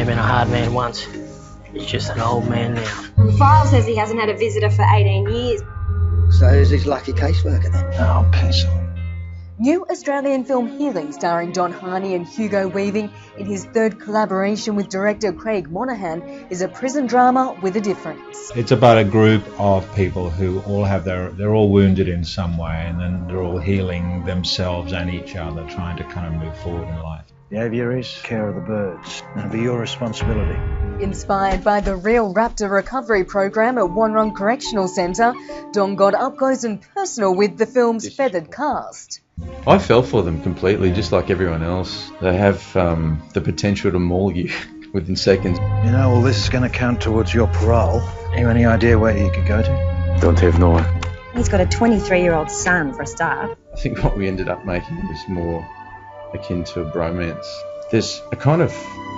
have been a hard man once. He's just an old man now. The file says he hasn't had a visitor for 18 years. So who's his lucky caseworker then? Oh, pencil. New Australian film Healing, starring Don Harney and Hugo Weaving in his third collaboration with director Craig Monahan, is a prison drama with a difference. It's about a group of people who all have they're all wounded in some way, and then they're all healing themselves and each other, trying to kind of move forward in life. The aviaries, care of the birds. It'll be your responsibility. Inspired by the real raptor recovery program at Wanrong Correctional Centre, Don got up close and personal with the film's feathered cast. I fell for them completely, just like everyone else. They have the potential to maul you within seconds. You know, all this is going to count towards your parole. Have you any idea where you could go to? Don't have no one. He's got a 23-year-old son, for a start. I think what we ended up making was more akin to a bromance. There's a kind of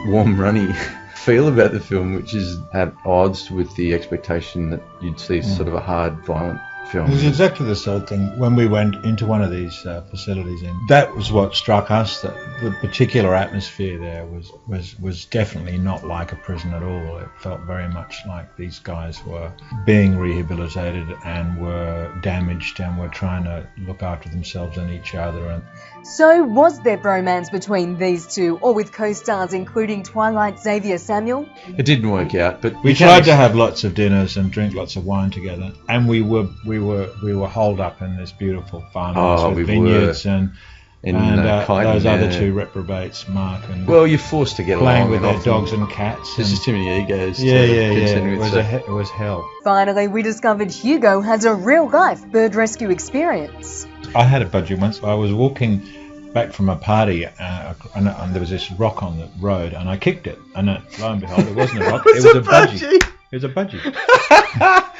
warm, runny feel about the film, which is at odds with the expectation that you'd see sort of a hard, violent film. It was exactly the sort of thing when we went into one of these facilities, and that was what struck us, that the particular atmosphere there was definitely not like a prison at all. It felt very much like these guys were being rehabilitated and were damaged and were trying to look after themselves and each other. And So was there bromance between these two, or with co-stars including Twilight's Xavier Samuel? It didn't work out, but we tried to have lots of dinners and drink lots of wine together, and we were holed up in this beautiful farmhouse with vineyards and those other two reprobates, Mark and well, you're forced to get playing along with and their often dogs and cats. There's just too many egos. Yeah. It was It was hell. Finally, we discovered Hugo has a real-life bird rescue experience. I had a budgie once. I was walking back from a party and there was this rock on the road, and I kicked it, and lo and behold, it wasn't a rock, it was a budgie. It was a budgie.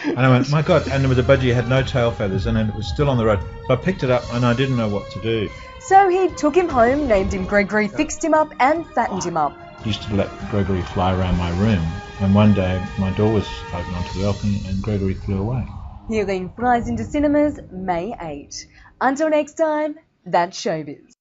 And I went, my God, and there was a budgie, it had no tail feathers, and it was still on the road. So I picked it up and I didn't know what to do. So he took him home, named him Gregory, fixed him up and fattened him up. I used to let Gregory fly around my room, and one day my door was open onto the balcony and Gregory flew away. Healing flies into cinemas May 8. Until next time, that's showbiz.